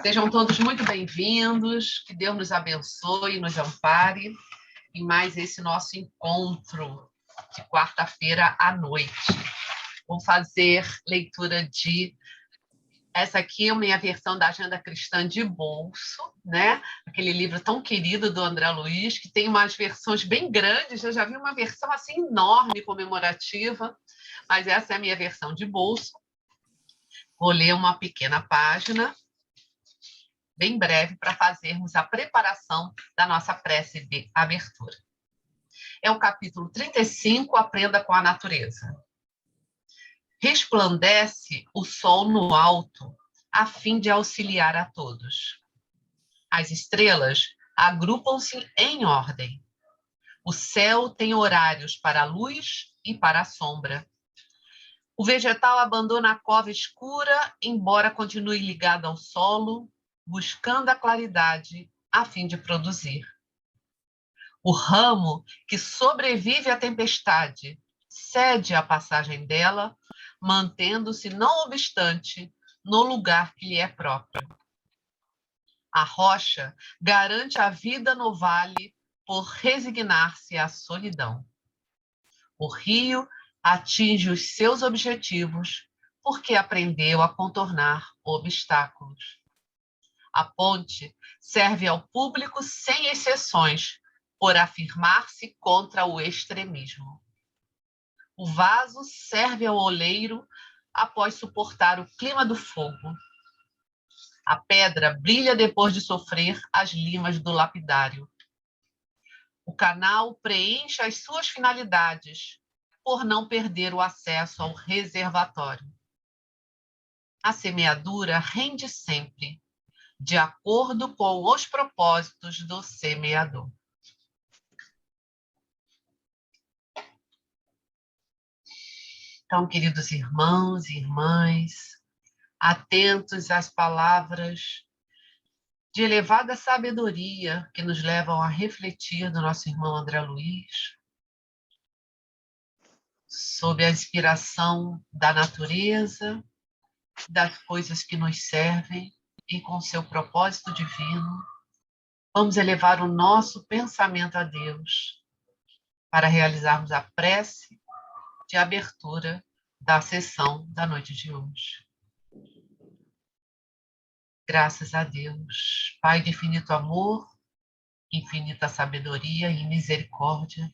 Sejam todos muito bem-vindos, que Deus nos abençoe e nos ampare em mais esse nosso encontro de quarta-feira à noite. Vou fazer leitura de... Essa aqui é a minha versão da Agenda Cristã de bolso, né? Aquele livro tão querido do André Luiz, que tem umas versões bem grandes. Eu já vi uma versão assim enorme, comemorativa, mas essa é a minha versão de bolso. Vou ler uma pequena página, bem breve, para fazermos a preparação da nossa prece de abertura. É o capítulo 35, Aprenda com a Natureza. Resplandece o sol no alto, a fim de auxiliar a todos. As estrelas agrupam-se em ordem. O céu tem horários para a luz e para a sombra. O vegetal abandona a cova escura, embora continue ligado ao solo, buscando a claridade a fim de produzir. O ramo que sobrevive à tempestade cede à passagem dela, mantendo-se, não obstante, no lugar que lhe é próprio. A rocha garante a vida no vale por resignar-se à solidão. O rio atinge os seus objetivos porque aprendeu a contornar obstáculos. A ponte serve ao público sem exceções, por afirmar-se contra o extremismo. O vaso serve ao oleiro após suportar o clima do fogo. A pedra brilha depois de sofrer as limas do lapidário. O canal preenche as suas finalidades, por não perder o acesso ao reservatório. A semeadura rende sempre, de acordo com os propósitos do semeador. Então, queridos irmãos e irmãs, atentos às palavras de elevada sabedoria que nos levam a refletir do nosso irmão André Luiz, sob a inspiração da natureza, das coisas que nos servem e com seu propósito divino, vamos elevar o nosso pensamento a Deus para realizarmos a prece de abertura da sessão da noite de hoje. Graças a Deus, Pai de infinito amor, infinita sabedoria e misericórdia,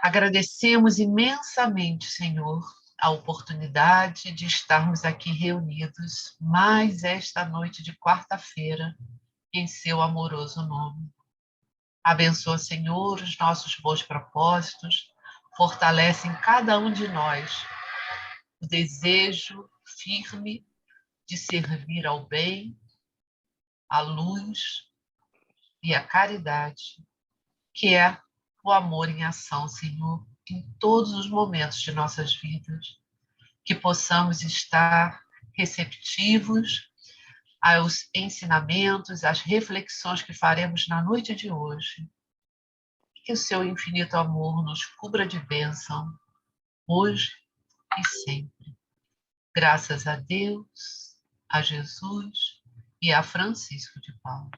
agradecemos imensamente, Senhor, a oportunidade de estarmos aqui reunidos mais esta noite de quarta-feira, em seu amoroso nome. Abençoa, Senhor, os nossos bons propósitos, fortalece em cada um de nós o desejo firme de servir ao bem, à luz e à caridade, que é o amor em ação, Senhor, em todos os momentos de nossas vidas, que possamos estar receptivos aos ensinamentos, às reflexões que faremos na noite de hoje. Que o seu infinito amor nos cubra de bênção, hoje e sempre. Graças a Deus, a Jesus e a Francisco de Paula.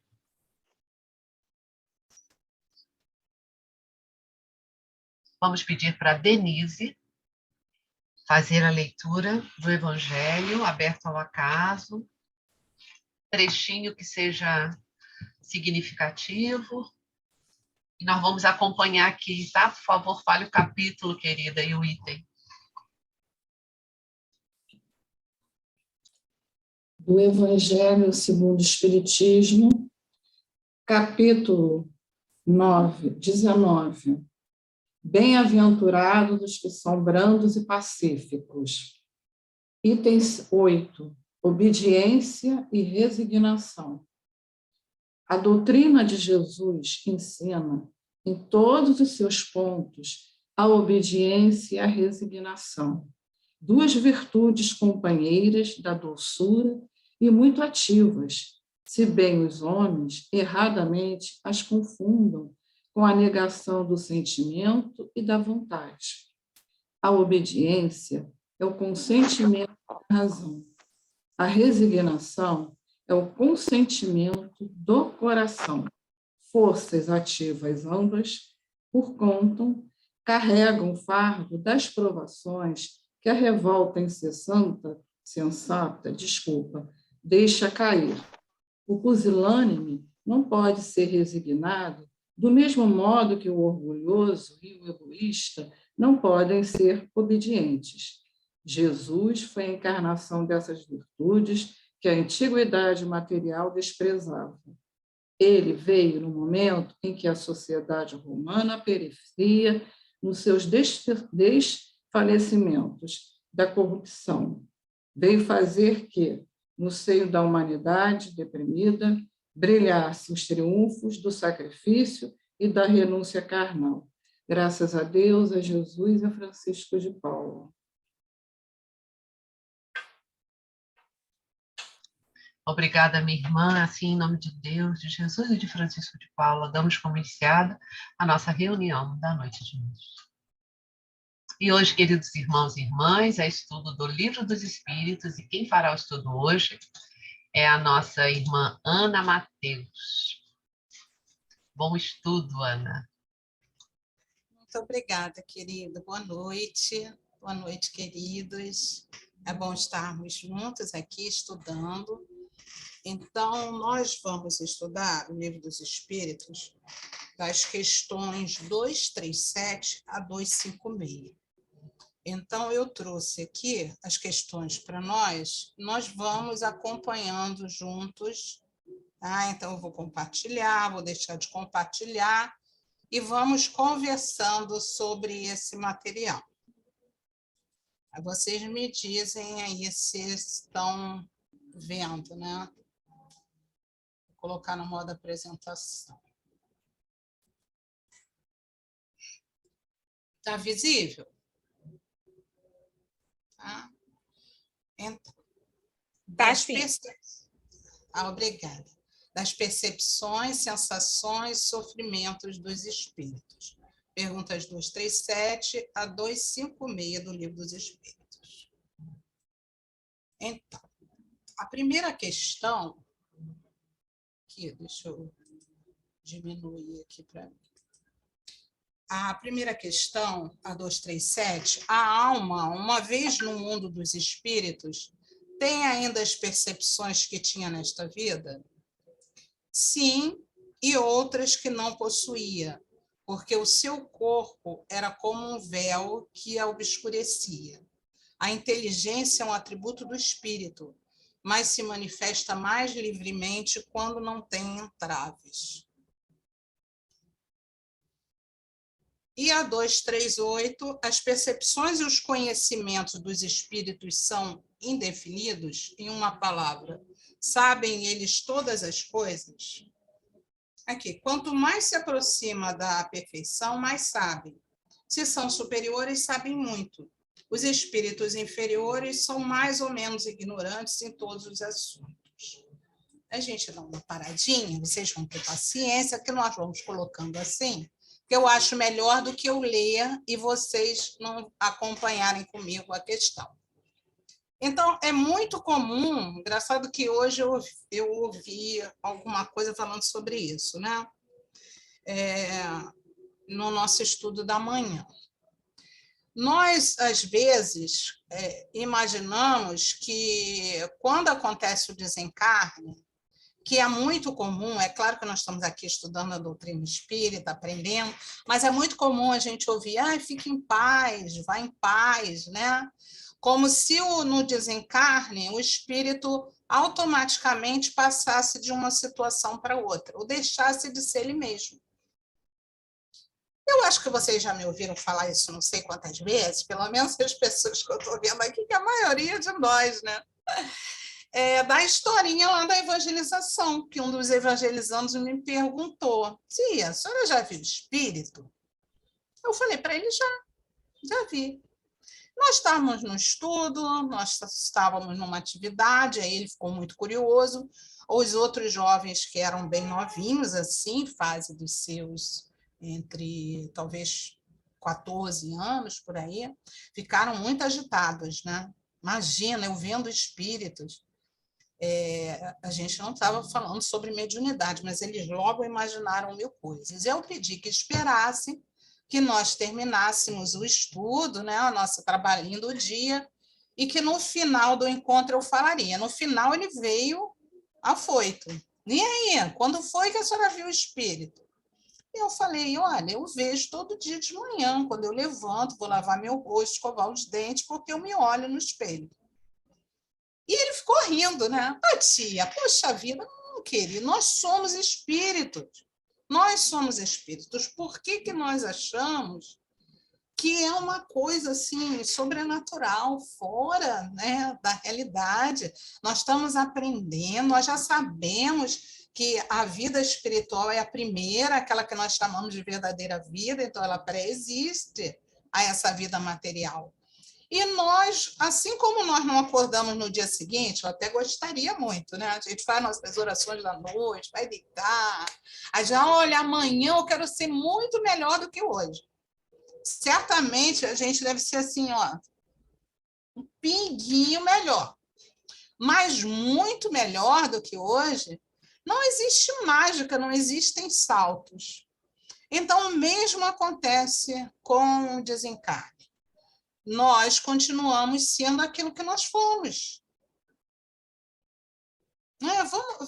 Vamos pedir para Denise fazer a leitura do Evangelho, aberto ao acaso, trechinho que seja significativo. E nós vamos acompanhar aqui, tá? Por favor, fale o capítulo, querida, e o item. Do Evangelho segundo o Espiritismo, capítulo 19. Bem-aventurados os que são brandos e pacíficos. Itens 8. Obediência e resignação. A doutrina de Jesus ensina, em todos os seus pontos, a obediência e a resignação, duas virtudes companheiras da doçura e muito ativas, se bem os homens, erradamente, as confundam com a negação do sentimento e da vontade. A obediência é o consentimento à razão. A resignação é o consentimento do coração. Forças ativas ambas, por conta, carregam o fardo das provações que a revolta sensata, deixa cair. O pusilânime não pode ser resignado, do mesmo modo que o orgulhoso e o egoísta não podem ser obedientes. Jesus foi a encarnação dessas virtudes que a antiguidade material desprezava. Ele veio no momento em que a sociedade romana perecia nos seus desfalecimentos da corrupção. Veio fazer que, no seio da humanidade deprimida, brilhassem os triunfos do sacrifício e da renúncia carnal. Graças a Deus, a Jesus e a Francisco de Paula. Obrigada, minha irmã. Assim, em nome de Deus, de Jesus e de Francisco de Paula, damos como iniciada a nossa reunião da noite de hoje. E hoje, queridos irmãos e irmãs, é estudo do Livro dos Espíritos, e quem fará o estudo hoje é a nossa irmã Ana Mateus. Bom estudo, Ana. Muito obrigada, querida. Boa noite, queridos. É bom estarmos juntos aqui estudando. Então, nós vamos estudar o Livro dos Espíritos das questões 237 a 256. Então, eu trouxe aqui as questões para nós vamos acompanhando juntos. Tá? Então, eu vou compartilhar, vou deixar de compartilhar e vamos conversando sobre esse material. Aí vocês me dizem aí se estão vendo, né? Vou colocar no modo apresentação. Está visível? Tá? Então, obrigada. Das percepções, sensações, sofrimentos dos espíritos. Perguntas 237 a 256 do Livro dos Espíritos. Então, a primeira questão, aqui, deixa eu diminuir aqui para mim. A primeira questão, a 237, a alma, uma vez no mundo dos espíritos, tem ainda as percepções que tinha nesta vida? Sim, e outras que não possuía, porque o seu corpo era como um véu que a obscurecia. A inteligência é um atributo do espírito, mas se manifesta mais livremente quando não tem entraves. E a 238, as percepções e os conhecimentos dos espíritos são indefinidos? Em uma palavra, sabem eles todas as coisas? Aqui, quanto mais se aproxima da perfeição, mais sabem. Se são superiores, sabem muito. Os espíritos inferiores são mais ou menos ignorantes em todos os assuntos. A gente dá uma paradinha, vocês vão ter paciência, que nós vamos colocando assim, que eu acho melhor do que eu ler e vocês não acompanharem comigo a questão. Então, é muito comum, engraçado que hoje eu ouvi alguma coisa falando sobre isso, né? No nosso estudo da manhã. Nós, às vezes, imaginamos que quando acontece o desencarne, que é muito comum, é claro que nós estamos aqui estudando a doutrina espírita, aprendendo, mas é muito comum a gente ouvir, fique em paz, vá em paz, né? Como se no desencarne o espírito automaticamente passasse de uma situação para outra, ou deixasse de ser ele mesmo. Eu acho que vocês já me ouviram falar isso não sei quantas vezes, pelo menos as pessoas que eu estou vendo aqui, que a maioria de nós, né? Da historinha lá da evangelização, que um dos evangelizandos me perguntou, tia, a senhora já viu espírito? Eu falei para ele, já vi. Nós estávamos no estudo, nós estávamos numa atividade, aí ele ficou muito curioso, os outros jovens que eram bem novinhos, assim, fase dos seus, entre talvez 14 anos, por aí, ficaram muito agitados, né? Imagina, eu vendo espíritos. A gente não estava falando sobre mediunidade, mas eles logo imaginaram 1000 coisas. Eu pedi que esperassem que nós terminássemos o estudo, né, o nosso trabalhinho do dia, e que no final do encontro eu falaria. No final ele veio afoito. E aí, quando foi que a senhora viu o espírito? Eu falei, olha, eu vejo todo dia de manhã, quando eu levanto, vou lavar meu rosto, escovar os dentes, porque eu me olho no espelho. E ele ficou rindo, né? Ah, tia, poxa vida, não, querido, nós somos espíritos. Nós somos espíritos. Por que que nós achamos que é uma coisa assim sobrenatural, fora, né, da realidade? Nós estamos aprendendo, nós já sabemos que a vida espiritual é a primeira, aquela que nós chamamos de verdadeira vida, então ela pré-existe a essa vida material. E nós, assim como nós não acordamos no dia seguinte, eu até gostaria muito, né? A gente faz nossas orações da noite, vai deitar, aí já, olha, amanhã eu quero ser muito melhor do que hoje. Certamente a gente deve ser assim, ó, um pinguinho melhor, mas muito melhor do que hoje. Não existe mágica, não existem saltos. Então, o mesmo acontece com o desencarne. Nós continuamos sendo aquilo que nós fomos.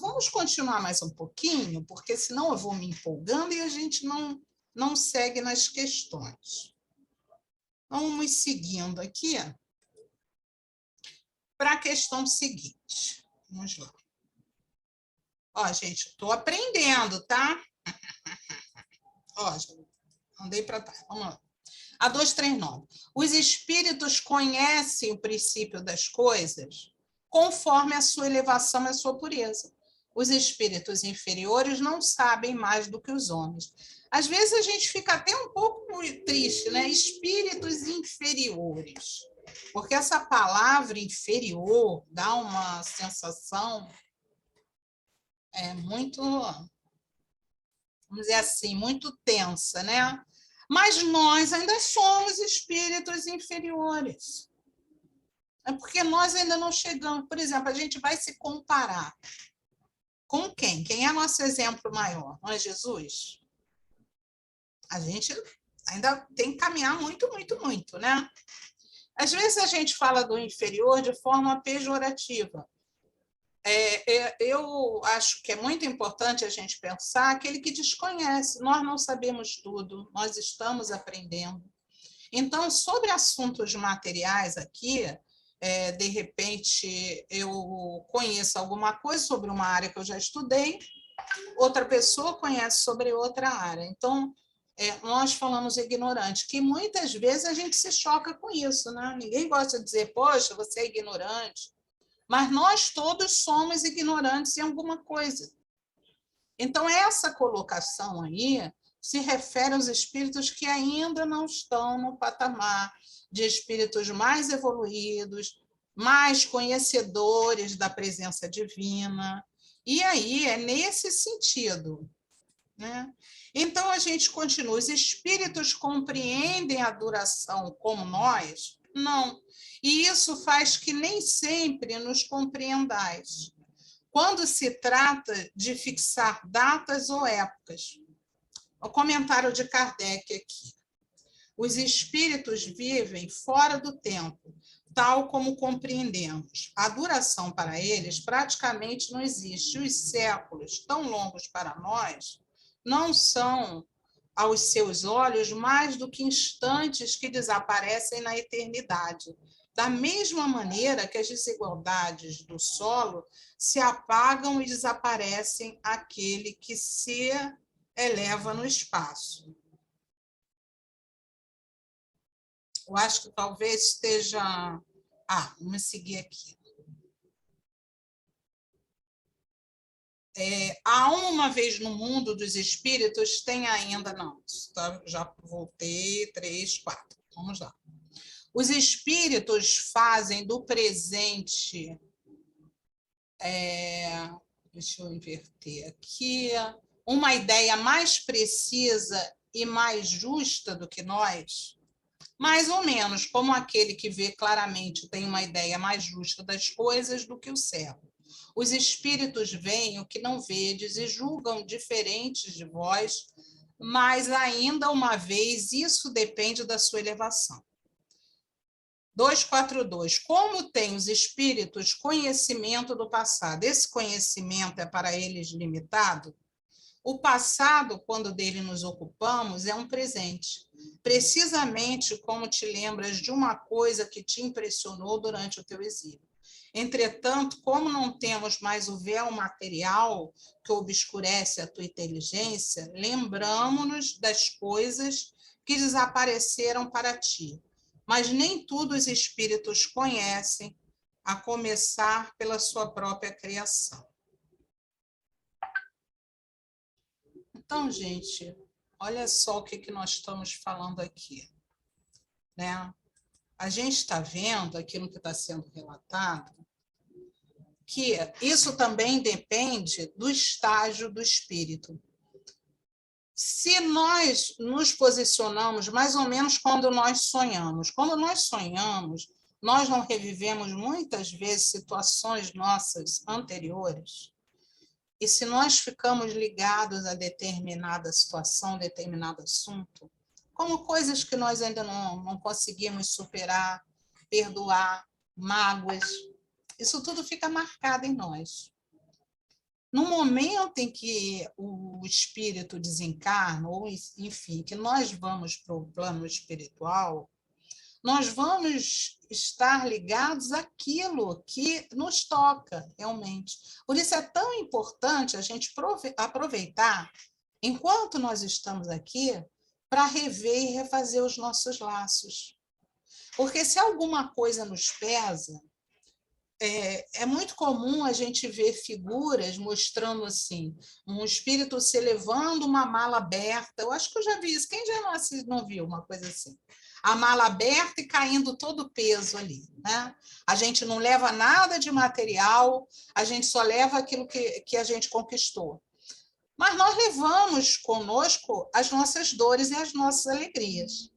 Vamos continuar mais um pouquinho, porque senão eu vou me empolgando e a gente não segue nas questões. Vamos seguindo aqui para a questão seguinte. Vamos lá. Ó, gente, estou aprendendo, tá? Ó, já andei para trás. Vamos lá. A 239. Os espíritos conhecem o princípio das coisas conforme a sua elevação e a sua pureza. Os espíritos inferiores não sabem mais do que os homens. Às vezes a gente fica até um pouco triste, né? Espíritos inferiores. Porque essa palavra inferior dá uma sensação muito, vamos dizer assim, muito tensa, né? Mas nós ainda somos espíritos inferiores. É porque nós ainda não chegamos. Por exemplo, a gente vai se comparar com quem? Quem é nosso exemplo maior? Não é Jesus? A gente ainda tem que caminhar muito, muito, muito, né? Às vezes a gente fala do inferior de forma pejorativa. Eu acho que é muito importante a gente pensar aquele que desconhece. Nós não sabemos tudo, nós estamos aprendendo. Então, sobre assuntos materiais aqui, de repente eu conheço alguma coisa sobre uma área que eu já estudei, outra pessoa conhece sobre outra área. Então, nós falamos ignorante, que muitas vezes a gente se choca com isso, né? Ninguém gosta de dizer, poxa, você é ignorante. Mas nós todos somos ignorantes em alguma coisa. Então, essa colocação aí se refere aos espíritos que ainda não estão no patamar de espíritos mais evoluídos, mais conhecedores da presença divina. E aí é nesse sentido, né? Então, a gente continua. Os espíritos compreendem a duração como nós? Não. E isso faz que nem sempre nos compreendais. Quando se trata de fixar datas ou épocas. O comentário de Kardec aqui. Os espíritos vivem fora do tempo, tal como compreendemos. A duração para eles praticamente não existe. Os séculos, tão longos para nós, não são, aos seus olhos, mais do que instantes que desaparecem na eternidade. Da mesma maneira que as desigualdades do solo se apagam e desaparecem aquele que se eleva no espaço. Eu acho que talvez esteja... vamos seguir aqui. Há uma vez no mundo dos espíritos, tem ainda... Não, já voltei, 3, 4. Vamos lá. Os espíritos fazem do presente... deixa eu inverter aqui. Uma ideia mais precisa e mais justa do que nós? Mais ou menos, como aquele que vê claramente tem uma ideia mais justa das coisas do que o cego. Os espíritos veem o que não vedes e julgam diferentes de vós, mas ainda uma vez isso depende da sua elevação. 242. Como têm os espíritos conhecimento do passado? Esse conhecimento é para eles limitado? O passado, quando dele nos ocupamos, é um presente. Precisamente como te lembras de uma coisa que te impressionou durante o teu exílio. Entretanto, como não temos mais o véu material que obscurece a tua inteligência, lembramo-nos das coisas que desapareceram para ti. Mas nem tudo os espíritos conhecem, a começar pela sua própria criação. Então, gente, olha só o que nós estamos falando aqui, né? A gente está vendo aquilo que está sendo relatado, que isso também depende do estágio do espírito. Se nós nos posicionamos mais ou menos quando nós sonhamos, nós não revivemos muitas vezes situações nossas anteriores. E se nós ficamos ligados a determinada situação, determinado assunto, como coisas que nós ainda não conseguimos superar, perdoar, mágoas, isso tudo fica marcado em nós. No momento em que o espírito desencarna, ou enfim, que nós vamos para o plano espiritual, nós vamos estar ligados àquilo que nos toca realmente. Por isso é tão importante a gente aproveitar, enquanto nós estamos aqui, para rever e refazer os nossos laços. Porque se alguma coisa nos pesa, é muito comum a gente ver figuras mostrando assim, um espírito se levando uma mala aberta. Eu acho que eu já vi isso. Quem já não viu uma coisa assim? A mala aberta e caindo todo o peso ali, né? A gente não leva nada de material, a gente só leva aquilo que a gente conquistou. Mas nós levamos conosco as nossas dores e as nossas alegrias.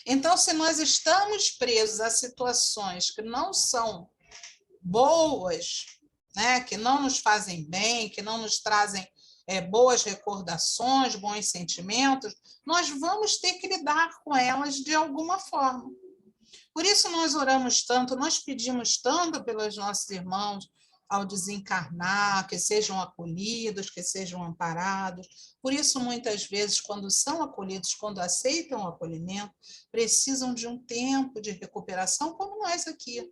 Então, se nós estamos presos a situações que não são boas, né, que não nos fazem bem, que não nos trazem boas recordações, bons sentimentos, nós vamos ter que lidar com elas de alguma forma. Por isso nós oramos tanto, nós pedimos tanto pelos nossos irmãos ao desencarnar, que sejam acolhidos, que sejam amparados. Por isso, muitas vezes, quando são acolhidos, quando aceitam o acolhimento, precisam de um tempo de recuperação, como nós aqui,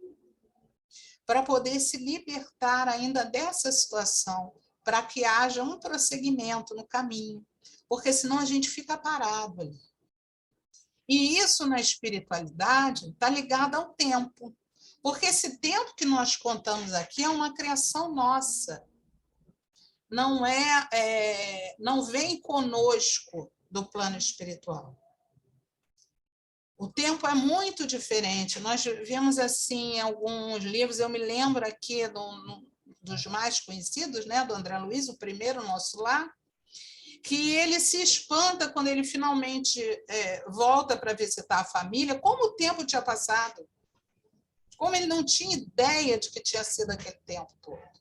para poder se libertar ainda dessa situação, para que haja um prosseguimento no caminho, porque senão a gente fica parado ali. E isso na espiritualidade está ligado ao tempo, porque esse tempo que nós contamos aqui é uma criação nossa, não vem conosco do plano espiritual. O tempo é muito diferente. Nós vemos assim alguns livros, eu me lembro aqui dos mais conhecidos, né, do André Luiz, o primeiro nosso lar, que ele se espanta quando ele finalmente volta para visitar a família, como o tempo tinha passado, como ele não tinha ideia de que tinha sido aquele tempo todo.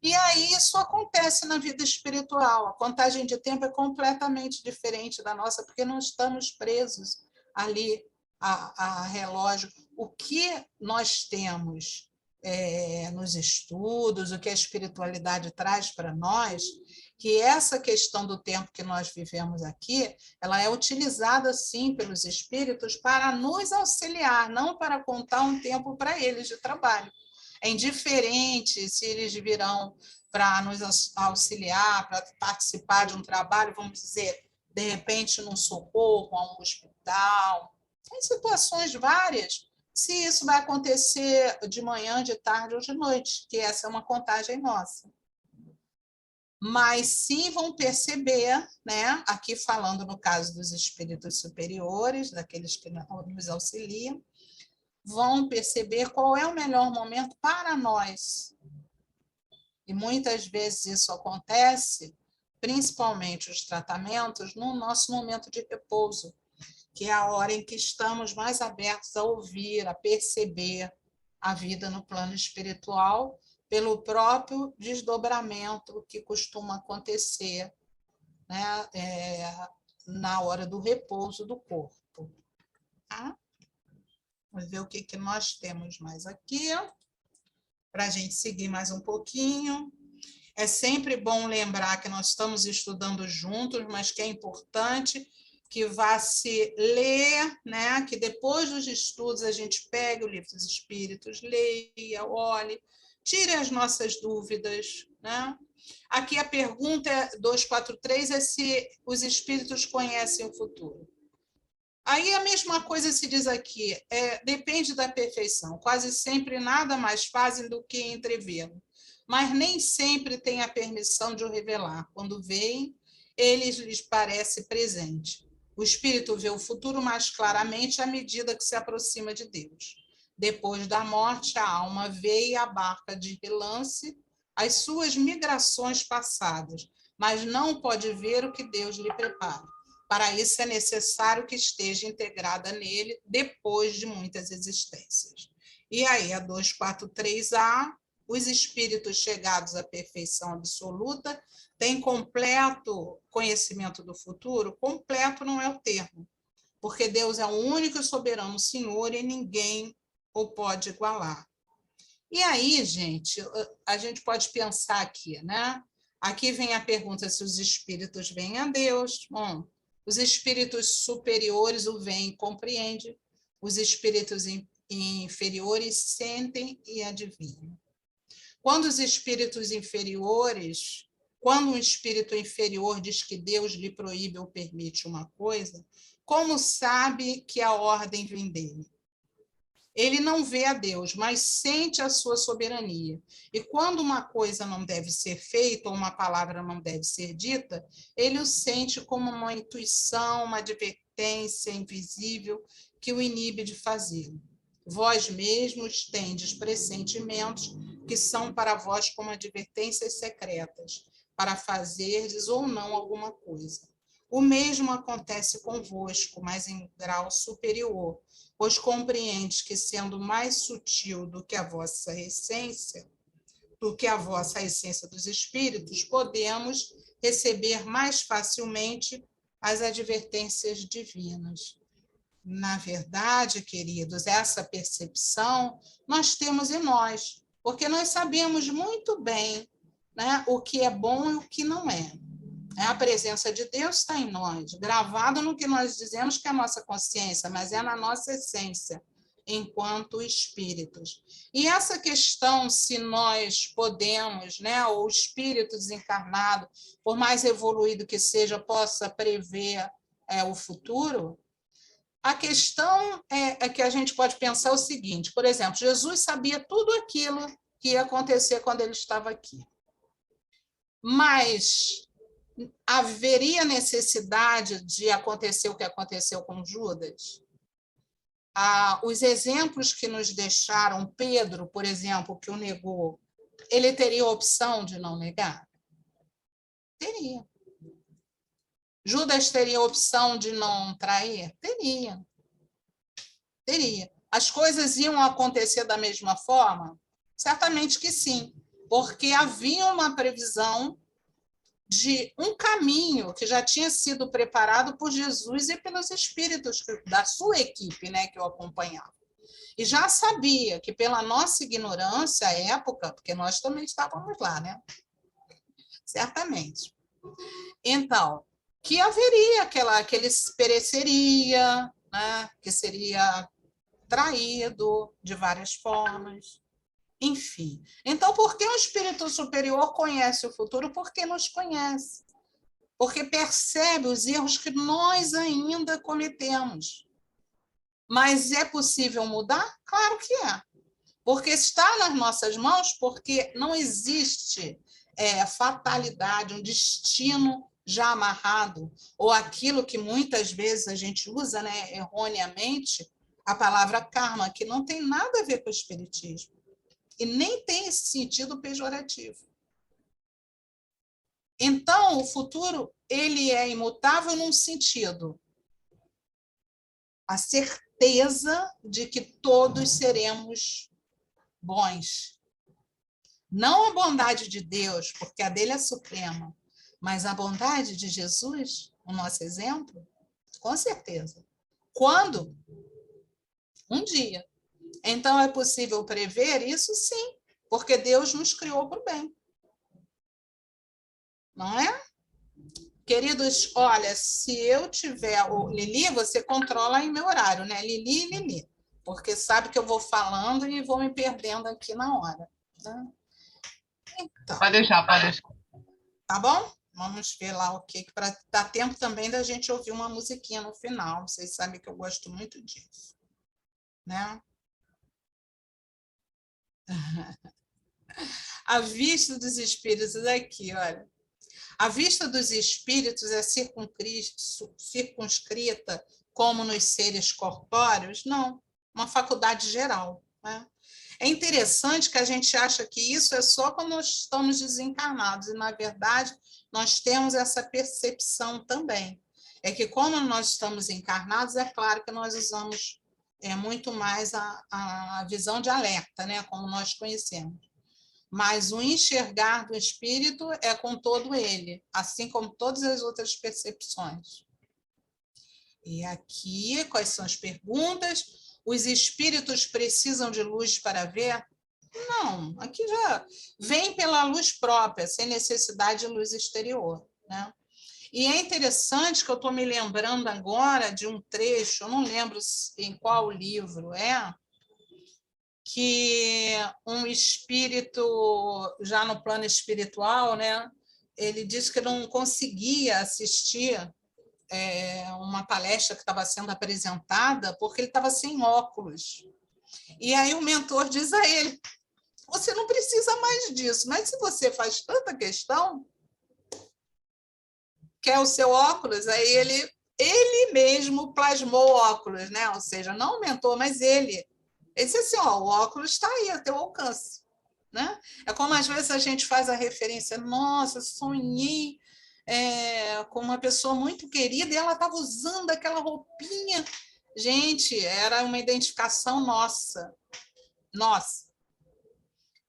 E aí isso acontece na vida espiritual. A contagem de tempo é completamente diferente da nossa, porque não estamos presos ali a relógio. O que nós temos nos estudos, o que a espiritualidade traz para nós, que essa questão do tempo que nós vivemos aqui, ela é utilizada, sim, pelos espíritos para nos auxiliar, não para contar um tempo para eles de trabalho. É indiferente se eles virão para nos auxiliar, para participar de um trabalho, vamos dizer, de repente, num socorro, a um hospital. Tem situações várias, se isso vai acontecer de manhã, de tarde ou de noite, que essa é uma contagem nossa. Mas sim vão perceber, né, aqui falando no caso dos espíritos superiores, daqueles que nos auxiliam, vão perceber qual é o melhor momento para nós. E muitas vezes isso acontece, principalmente os tratamentos, no nosso momento de repouso, que é a hora em que estamos mais abertos a ouvir, a perceber, a vida no plano espiritual pelo próprio desdobramento que costuma acontecer, né, na hora do repouso do corpo. Tá? Vamos ver o que nós temos mais aqui, para a gente seguir mais um pouquinho. É sempre bom lembrar que nós estamos estudando juntos, mas que é importante que vá se ler, né? Que depois dos estudos a gente pegue o livro dos Espíritos, leia, olhe, tire as nossas dúvidas, né? Aqui a pergunta 243 é se os espíritos conhecem o futuro. Aí a mesma coisa se diz aqui, depende da perfeição. Quase sempre nada mais fazem do que entrevê-lo, mas nem sempre têm a permissão de o revelar. Quando veem, lhes parece presente. O espírito vê o futuro mais claramente à medida que se aproxima de Deus. Depois da morte, a alma vê e abarca de relance as suas migrações passadas, mas não pode ver o que Deus lhe prepara. Para isso é necessário que esteja integrada nele depois de muitas existências. E aí, a 243A, os espíritos chegados à perfeição absoluta têm completo conhecimento do futuro? Completo não é o termo, porque Deus é o único e soberano Senhor e ninguém o pode igualar. E aí, gente, a gente pode pensar aqui, né? Aqui vem a pergunta se os espíritos veem a Deus. Bom, os espíritos superiores o veem e compreendem, os espíritos inferiores sentem e adivinham. Quando um espírito inferior diz que Deus lhe proíbe ou permite uma coisa, como sabe que a ordem vem dele? Ele não vê a Deus, mas sente a sua soberania. E quando uma coisa não deve ser feita, ou uma palavra não deve ser dita, ele o sente como uma intuição, uma advertência invisível que o inibe de fazê-lo. Vós mesmos tendes pressentimentos que são para vós como advertências secretas, para fazerdes ou não alguma coisa. O mesmo acontece convosco, mas em grau superior, pois compreendes que, sendo mais sutil do que a vossa essência dos espíritos, podemos receber mais facilmente as advertências divinas. Na verdade, queridos, essa percepção nós temos em nós, porque nós sabemos muito bem, né, o que é bom e o que não é. A presença de Deus está em nós, gravado no que nós dizemos que é a nossa consciência, mas é na nossa essência, enquanto espíritos. E essa questão, se nós podemos, né, ou o espírito desencarnado, por mais evoluído que seja, possa prever o futuro, a questão é que a gente pode pensar o seguinte, por exemplo, Jesus sabia tudo aquilo que ia acontecer quando ele estava aqui. Mas haveria necessidade de acontecer o que aconteceu com Judas? Os exemplos que nos deixaram, Pedro, por exemplo, que o negou, ele teria a opção de não negar? Teria. Judas teria a opção de não trair? Teria. Teria. As coisas iam acontecer da mesma forma? Certamente que sim, porque havia uma previsão de um caminho que já tinha sido preparado por Jesus e pelos espíritos da sua equipe, né, que o acompanhava. E já sabia que, pela nossa ignorância à época, porque nós também estávamos lá, né? Certamente. Então, que haveria que ele pereceria, né, que seria traído de várias formas. Enfim, então, por que o espírito superior conhece o futuro? Porque nos conhece. Porque percebe os erros que nós ainda cometemos. Mas é possível mudar? Claro que é. Porque está nas nossas mãos, porque não existe fatalidade, um destino já amarrado, ou aquilo que muitas vezes a gente usa, né, erroneamente, a palavra karma, que não tem nada a ver com o espiritismo. E nem tem esse sentido pejorativo. Então, o futuro ele é imutável num sentido. A certeza de que todos seremos bons. Não a bondade de Deus, porque a dele é suprema, mas a bondade de Jesus, o nosso exemplo, com certeza. Quando? Um dia. Então, é possível prever isso? Sim, porque Deus nos criou para o bem. Não é? Queridos, olha, se eu tiver... Lili, você controla aí meu horário, né? Lili, porque sabe que eu vou falando e vou me perdendo aqui na hora. Tá? Então, Pode deixar, pode deixar. tá bom? Vamos ver lá o que, para dar tempo também da gente ouvir uma musiquinha no final. Vocês sabem que eu gosto muito disso, né? A vista dos espíritos aqui, olha. A vista dos espíritos é circunscrita como nos seres corpóreos? Não, uma faculdade geral, né? É interessante que a gente acha que isso é só quando nós estamos desencarnados, e, na verdade, nós temos essa percepção também. É que, como nós estamos encarnados, é claro que nós usamos muito mais a visão de alerta, né? Como nós conhecemos. Mas o enxergar do espírito é com todo ele, assim como todas as outras percepções. E aqui, quais são as perguntas? Os espíritos precisam de luz para ver? Não, aqui já vem pela luz própria, sem necessidade de luz exterior, né? E é interessante que eu estou me lembrando agora de um trecho, eu não lembro em qual livro é, que um espírito, já no plano espiritual, né, ele disse que não conseguia assistir uma palestra que estava sendo apresentada porque ele estava sem óculos. E aí o mentor diz a ele, você não precisa mais disso, mas se você faz tanta questão, quer o seu óculos, aí ele mesmo plasmou o óculos, né? Ou seja, não o mentor, mas ele. Ele disse assim, ó, o óculos está aí, a teu alcance. Né? É como às vezes a gente faz a referência, nossa, sonhei com uma pessoa muito querida e ela estava usando aquela roupinha. Gente, era uma identificação nossa. Nossa.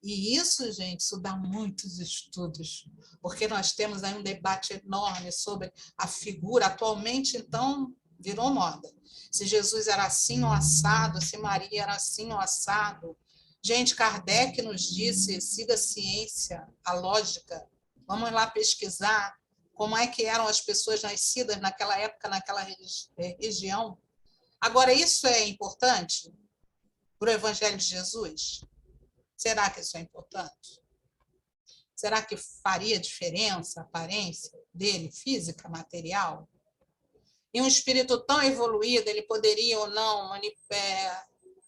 E isso, gente, isso dá muitos estudos, porque nós temos aí um debate enorme sobre a figura. Atualmente, então, virou moda. Se Jesus era assim ou assado, se Maria era assim ou assado. Gente, Kardec nos disse, siga a ciência, a lógica. Vamos lá pesquisar como é que eram as pessoas nascidas naquela época, naquela região. Agora, isso é importante para o Evangelho de Jesus? Será que isso é importante? Será que faria diferença a aparência dele, física, material? E um espírito tão evoluído, ele poderia ou não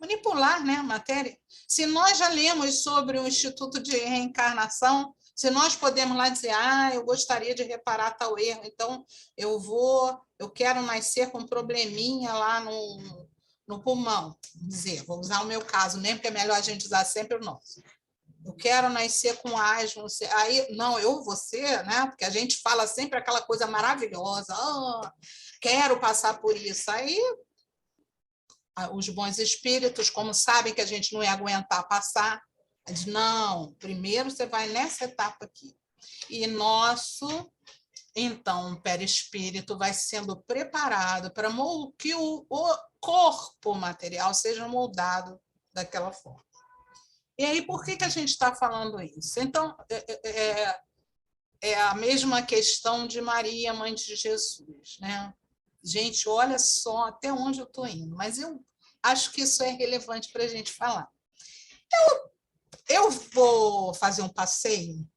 manipular, né, a matéria? Se nós já lemos sobre o Instituto de Reencarnação, se nós podemos lá dizer, eu gostaria de reparar tal erro, então eu quero nascer com um probleminha lá no pulmão, vou usar o meu caso, nem porque é melhor a gente usar sempre o nosso. Eu quero nascer com asma, aí, não, você, né? Porque a gente fala sempre aquela coisa maravilhosa, quero passar por isso. Aí, os bons espíritos, como sabem que a gente não ia aguentar passar, dizem, não, primeiro você vai nessa etapa aqui. E então, o perispírito vai sendo preparado para que o corpo material seja moldado daquela forma. E aí, por que a gente está falando isso? Então, é a mesma questão de Maria, mãe de Jesus, né? Gente, olha só até onde eu estou indo, mas eu acho que isso é relevante para a gente falar. Eu vou fazer um passeio,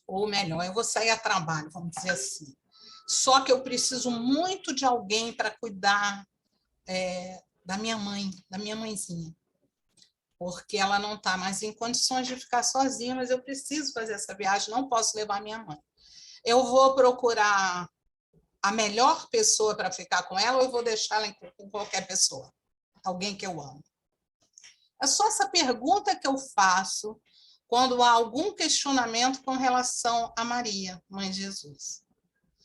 ou melhor, eu vou sair a trabalho, vamos dizer assim. Só que eu preciso muito de alguém para cuidar da minha mãe, da minha mãezinha, porque ela não está mais em condições de ficar sozinha, mas eu preciso fazer essa viagem, não posso levar minha mãe. Eu vou procurar a melhor pessoa para ficar com ela ou eu vou deixar ela com qualquer pessoa? Alguém que eu amo. É só essa pergunta que eu faço quando há algum questionamento com relação a Maria, mãe de Jesus.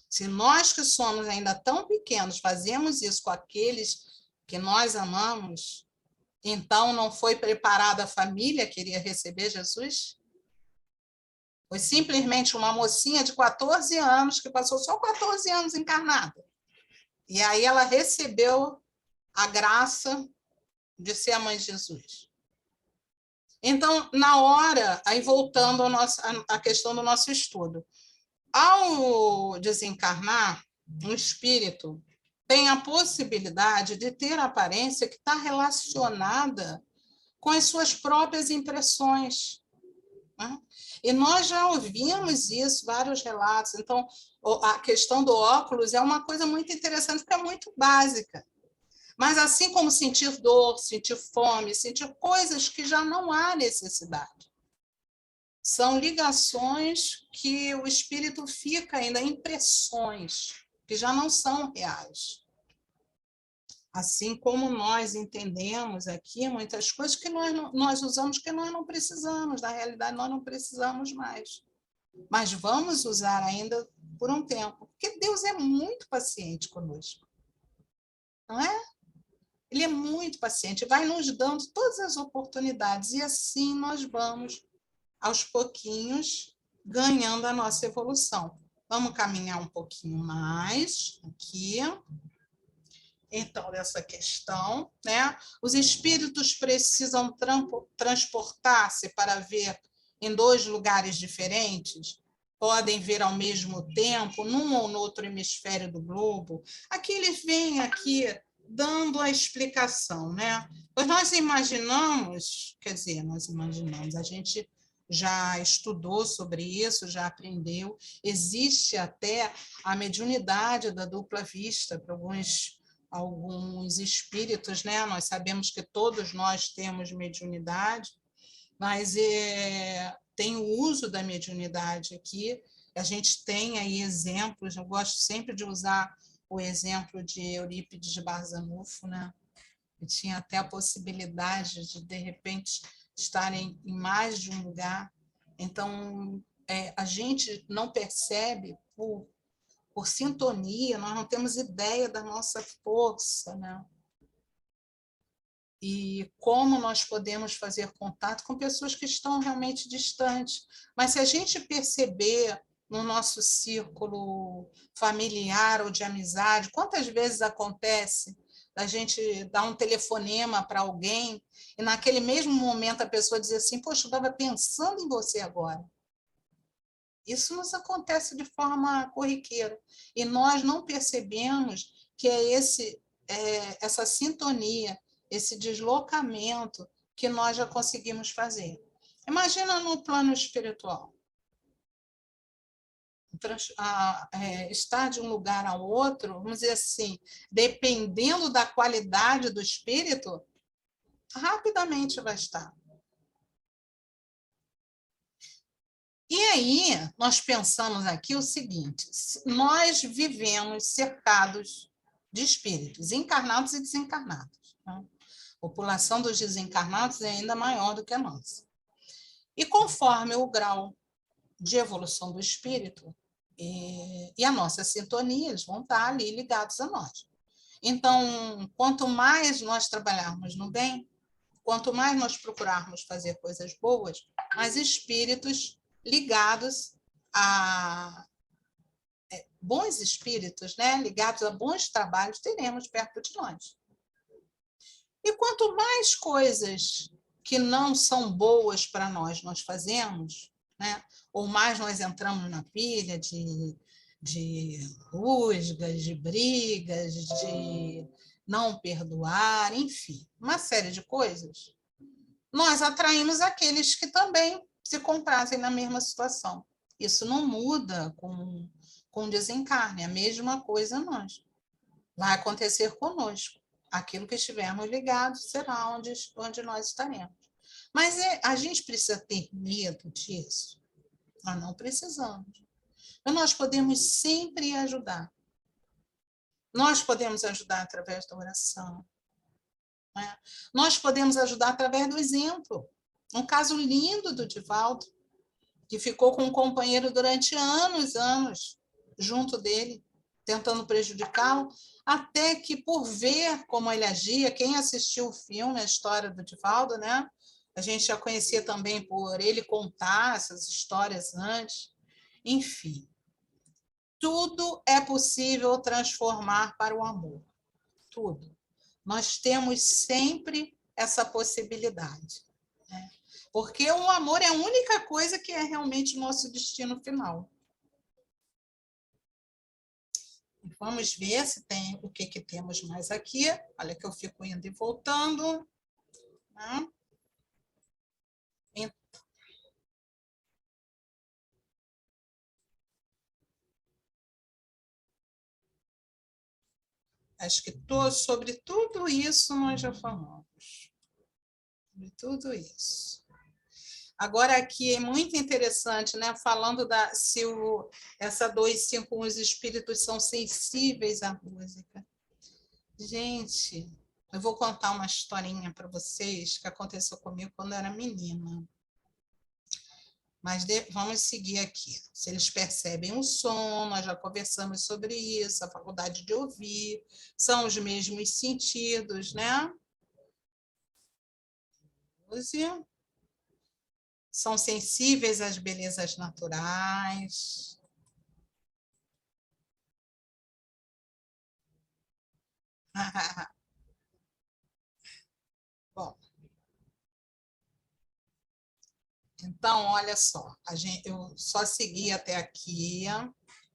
Se nós que somos ainda tão pequenos fazemos isso com aqueles que nós amamos, Então, não foi preparada a família que iria receber Jesus? Foi simplesmente uma mocinha de 14 anos, que passou só 14 anos encarnada. E aí ela recebeu a graça de ser a mãe de Jesus. Então, na hora, aí voltando à questão do nosso estudo, ao desencarnar, o espírito tem a possibilidade de ter a aparência que está relacionada com as suas próprias impressões, né? E nós já ouvimos isso, vários relatos. Então, a questão do óculos é uma coisa muito interessante, porque é muito básica. Mas assim como sentir dor, sentir fome, sentir coisas que já não há necessidade. São ligações que o espírito fica ainda, impressões, que já não são reais. Assim como nós entendemos aqui muitas coisas que nós usamos que nós não precisamos, na realidade nós não precisamos mais. Mas vamos usar ainda por um tempo, porque Deus é muito paciente conosco, não é? Ele é muito paciente, vai nos dando todas as oportunidades, e assim nós vamos, aos pouquinhos, ganhando a nossa evolução. Vamos caminhar um pouquinho mais aqui. Então, dessa questão, né? Os espíritos precisam transportar-se para ver em 2 lugares diferentes? Podem ver ao mesmo tempo, num ou no outro hemisfério do globo? Aqui eles vêm aqui dando a explicação, né? Pois nós imaginamos, a gente já estudou sobre isso, já aprendeu, existe até a mediunidade da dupla vista para alguns espíritos, né? Nós sabemos que todos nós temos mediunidade, mas tem o uso da mediunidade aqui. A gente tem aí exemplos, eu gosto sempre de usar o exemplo de Eurípides Barzanufo, né? Que tinha até a possibilidade de repente, estar em mais de um lugar. Então, a gente não percebe por sintonia, nós não temos ideia da nossa força, né? E como nós podemos fazer contato com pessoas que estão realmente distantes. Mas se a gente perceber no nosso círculo familiar ou de amizade, quantas vezes acontece a gente dar um telefonema para alguém e naquele mesmo momento a pessoa dizer assim, poxa, eu estava pensando em você agora. Isso nos acontece de forma corriqueira. E nós não percebemos que essa sintonia, esse deslocamento que nós já conseguimos fazer. Imagina no plano espiritual. Estar de um lugar ao outro, vamos dizer assim, dependendo da qualidade do espírito, rapidamente vai estar. E aí, nós pensamos aqui o seguinte, nós vivemos cercados de espíritos, encarnados e desencarnados, né? A população dos desencarnados é ainda maior do que a nossa. E conforme o grau de evolução do espírito e a nossa sintonia, eles vão estar ali ligados a nós. Então, quanto mais nós trabalharmos no bem, quanto mais nós procurarmos fazer coisas boas, mais espíritos ligados a bons espíritos, né? Ligados a bons trabalhos, teremos perto de nós. E quanto mais coisas que não são boas para nós fazemos, né? Ou mais nós entramos na pilha de rusgas, de brigas, de não perdoar, enfim, uma série de coisas, nós atraímos aqueles que também se comprazem na mesma situação. Isso não muda com o desencarne, a mesma coisa nós. Vai acontecer conosco. Aquilo que estivermos ligados será onde nós estaremos. Mas a gente precisa ter medo disso? Nós não precisamos. Mas nós podemos sempre ajudar. Nós podemos ajudar através da oração, né? Nós podemos ajudar através do exemplo. Um caso lindo do Divaldo, que ficou com um companheiro durante anos junto dele. tentando prejudicá-lo, até que, por ver como ele agia, quem assistiu o filme, a história do Divaldo, né? A gente já conhecia também por ele contar essas histórias antes. Enfim, tudo é possível transformar para o amor. Tudo. Nós temos sempre essa possibilidade, né? Porque o amor é a única coisa que é realmente o nosso destino final. Vamos ver se tem o que temos mais aqui. Olha que eu fico indo e voltando. Né? Então, acho que sobre tudo isso nós já falamos. Sobre tudo isso. Agora, aqui é muito interessante, né? Falando se essa 251, os espíritos são sensíveis à música. Gente, eu vou contar uma historinha para vocês que aconteceu comigo quando eu era menina. Mas vamos seguir aqui. Se eles percebem o som, nós já conversamos sobre isso, a faculdade de ouvir, são os mesmos sentidos, né? São sensíveis às belezas naturais. Bom, então, olha só, eu só segui até aqui,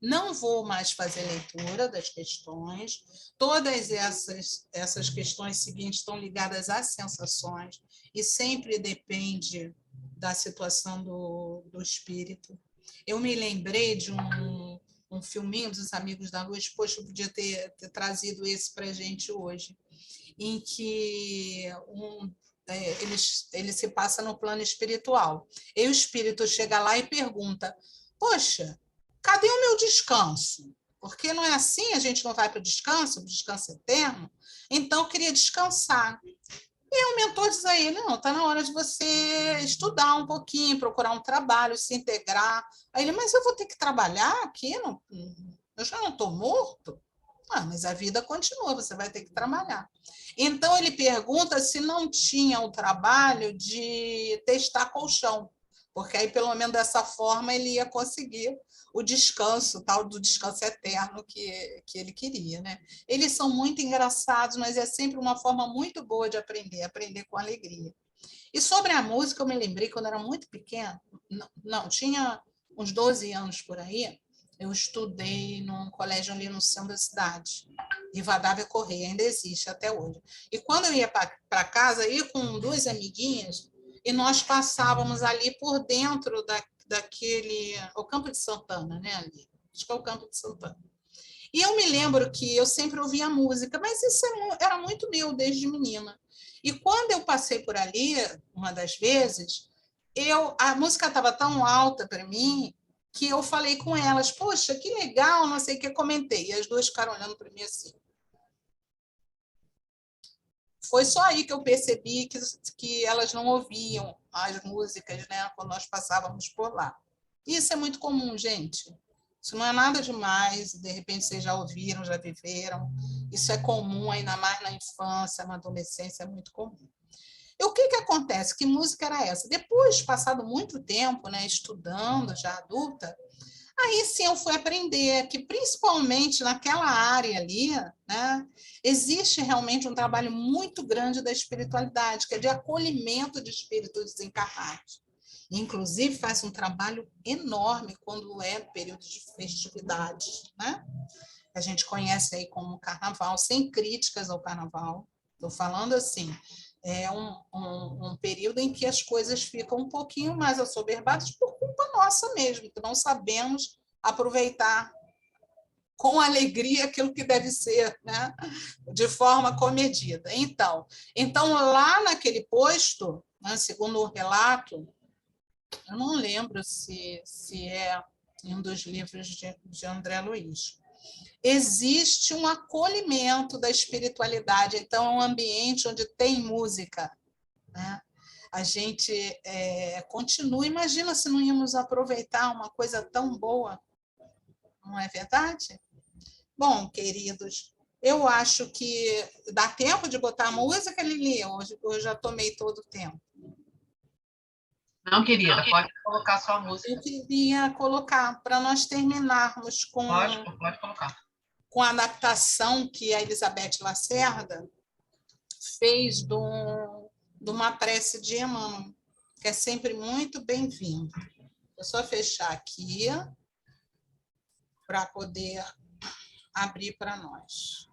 não vou mais fazer leitura das questões, todas essas questões seguintes estão ligadas às sensações e sempre depende da situação do espírito. Eu me lembrei de um filminho dos Amigos da Luz, poxa, eu podia ter trazido esse para a gente hoje, em que ele se passa no plano espiritual. E o espírito chega lá e pergunta, poxa, cadê o meu descanso? Porque não é assim, a gente não vai para o descanso eterno? Então, eu queria descansar. E o mentor diz a ele, não, está na hora de você estudar um pouquinho, procurar um trabalho, se integrar. Aí ele, mas eu vou ter que trabalhar aqui? Não, eu já não estou morto? Ah, mas a vida continua, você vai ter que trabalhar. Então, ele pergunta se não tinha o trabalho de testar colchão, porque aí, pelo menos dessa forma, ele ia conseguir o descanso, tal do descanso eterno que ele queria, né? Eles são muito engraçados, mas é sempre uma forma muito boa de aprender com alegria. E sobre a música, eu me lembrei, quando eu era muito pequena, não tinha uns 12 anos por aí, eu estudei num colégio ali no centro da cidade, Rivadavia Correia, ainda existe até hoje. E quando eu ia para casa, eu ia com duas amiguinhas e nós passávamos ali por dentro daquele... o Campo de Santana, né? Ali. Acho que é o Campo de Santana. E eu me lembro que eu sempre ouvia música, mas isso era muito meu desde menina. E quando eu passei por ali, uma das vezes, a música estava tão alta para mim que eu falei com elas, poxa, que legal, não sei o que, comentei. E as duas ficaram olhando para mim assim. Foi só aí que eu percebi que elas não ouviam as músicas, né, quando nós passávamos por lá. Isso é muito comum, gente. Isso não é nada demais, de repente vocês já ouviram, já viveram. Isso é comum, ainda mais na infância, na adolescência, é muito comum. E o que acontece? Que música era essa? Depois, passado muito tempo, né, estudando, já adulta, aí sim eu fui aprender que, principalmente naquela área ali, né, existe realmente um trabalho muito grande da espiritualidade, que é de acolhimento de espíritos desencarnados. Inclusive, faz um trabalho enorme quando é período de festividades, né? A gente conhece aí como carnaval, sem críticas ao carnaval. Estou falando assim, é um período em que as coisas ficam um pouquinho mais assoberbadas por culpa nossa mesmo, que não sabemos aproveitar com alegria aquilo que deve ser, né? De forma comedida. Então, lá naquele posto, né, segundo o relato, eu não lembro se é em um dos livros de André Luiz, existe um acolhimento da espiritualidade, então é um ambiente onde tem música, né? A gente continua, imagina se não íamos aproveitar uma coisa tão boa, não é verdade? Bom, queridos, eu acho que dá tempo de botar a música, Lili? Hoje eu já tomei todo o tempo. Não, querida, pode colocar sua música. Eu queria colocar, para nós terminarmos Pode colocar. Com a adaptação que a Elizabeth Lacerda fez de uma prece de Emmanuel, que é sempre muito bem-vindo. Vou só fechar aqui para poder abrir para nós.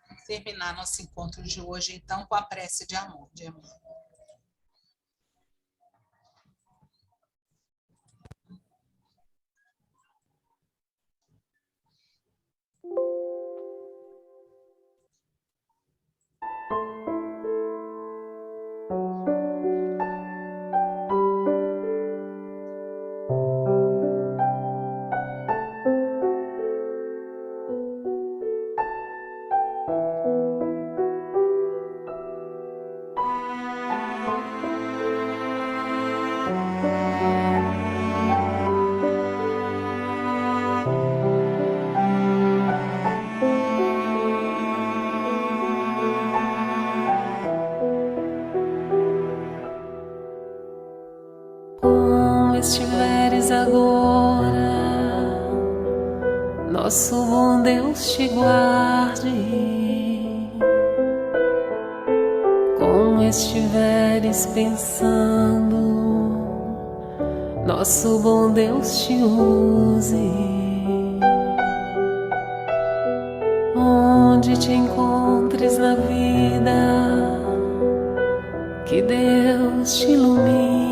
Vamos terminar nosso encontro de hoje, então, com a prece de amor, de Emmanuel. Estiveres agora, nosso bom Deus te guarde. Como estiveres pensando, nosso bom Deus te use. Onde te encontres na vida, que Deus te ilumine.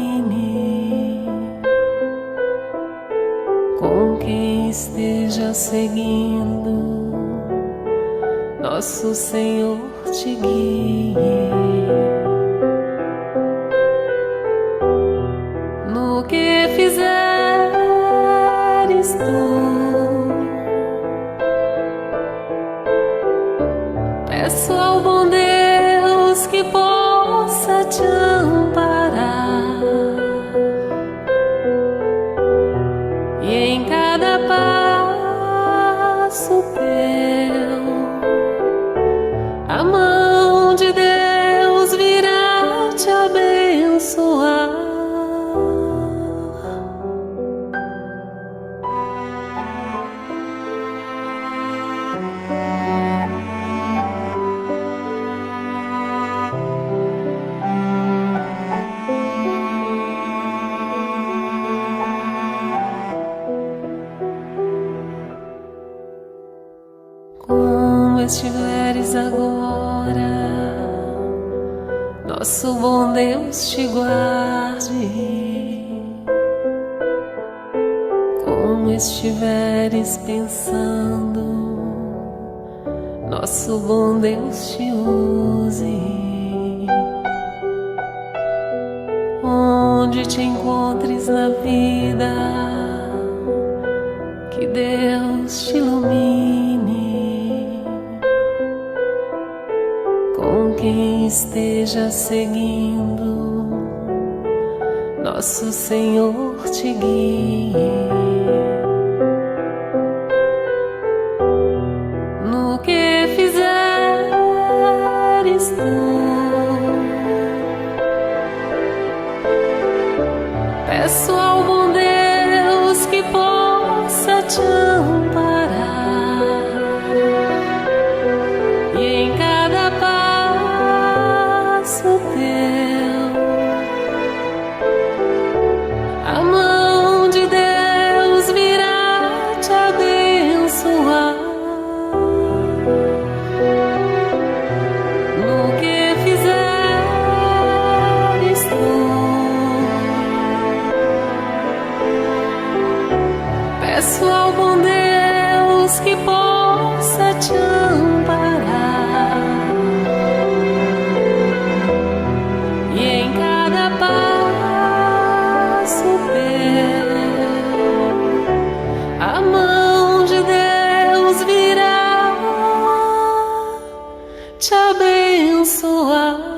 Com quem esteja seguindo, nosso Senhor te guie. No que fizeres tu, peço ao bom Deus que possa te amparar. E em cada passo teu, a mão de Deus virá te abençoar. Estiveres agora, nosso bom Deus te guarde. Como estiveres pensando, nosso bom Deus te use. Onde te encontres na vida, que Deus te ilumine. Com quem esteja seguindo, nosso Senhor te guie. No que fizeres tu, peço ao bom Deus que possa te amparar. E em cada passo teu, a mão de Deus virá abençoar.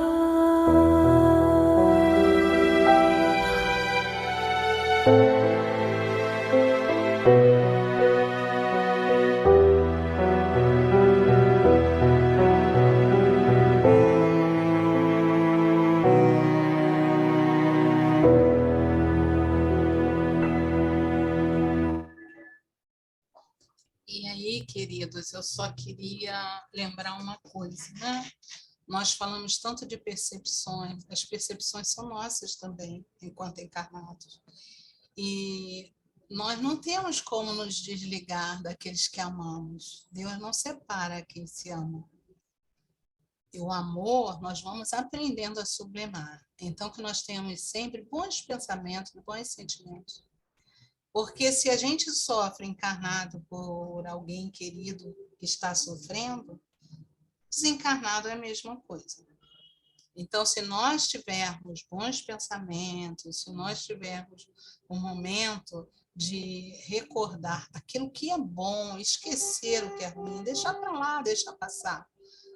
E aí, queridos, eu só queria lembrar uma coisa, né? Nós falamos tanto de percepções, as percepções são nossas também, enquanto encarnados. E nós não temos como nos desligar daqueles que amamos. Deus não separa quem se ama. E o amor, nós vamos aprendendo a sublimar. Então, que nós tenhamos sempre bons pensamentos, bons sentimentos. Porque se a gente sofre encarnado por alguém querido que está sofrendo, desencarnado é a mesma coisa. Então, se nós tivermos bons pensamentos, se nós tivermos um momento de recordar aquilo que é bom, esquecer o que é ruim, deixar para lá, deixar passar,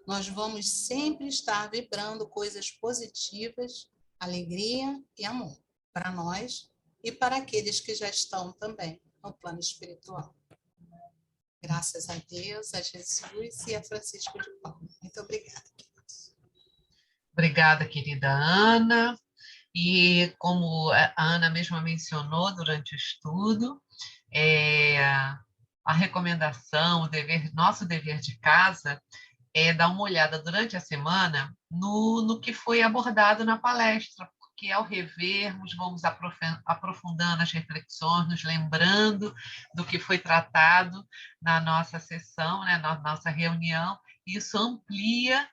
nós vamos sempre estar vibrando coisas positivas, alegria e amor para nós e para aqueles que já estão também no plano espiritual. Graças a Deus, a Jesus e a Francisco de Paula. Muito obrigada. Obrigada, querida Ana. E como a Ana mesma mencionou durante o estudo, a recomendação, nosso dever de casa é dar uma olhada durante a semana no que foi abordado na palestra, porque ao revermos, vamos aprofundando as reflexões, nos lembrando do que foi tratado na nossa sessão, né, na nossa reunião, e isso amplia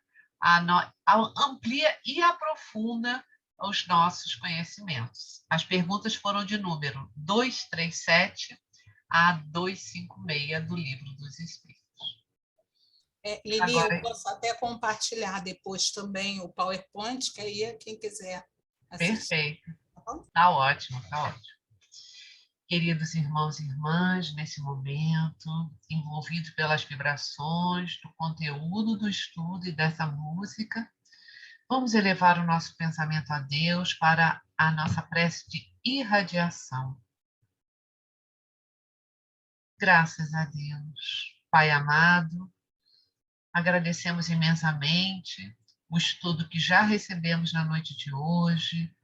e aprofunda os nossos conhecimentos. As perguntas foram de número 237 a 256 do Livro dos Espíritos. Lili, Agora, eu posso até compartilhar depois também o PowerPoint, que aí quem quiser assistir. Perfeito. Tá bom? Tá ótimo, tá ótimo. Queridos irmãos e irmãs, nesse momento, envolvidos pelas vibrações do conteúdo do estudo e dessa música, vamos elevar o nosso pensamento a Deus para a nossa prece de irradiação. Graças a Deus, Pai amado, agradecemos imensamente o estudo que já recebemos na noite de hoje,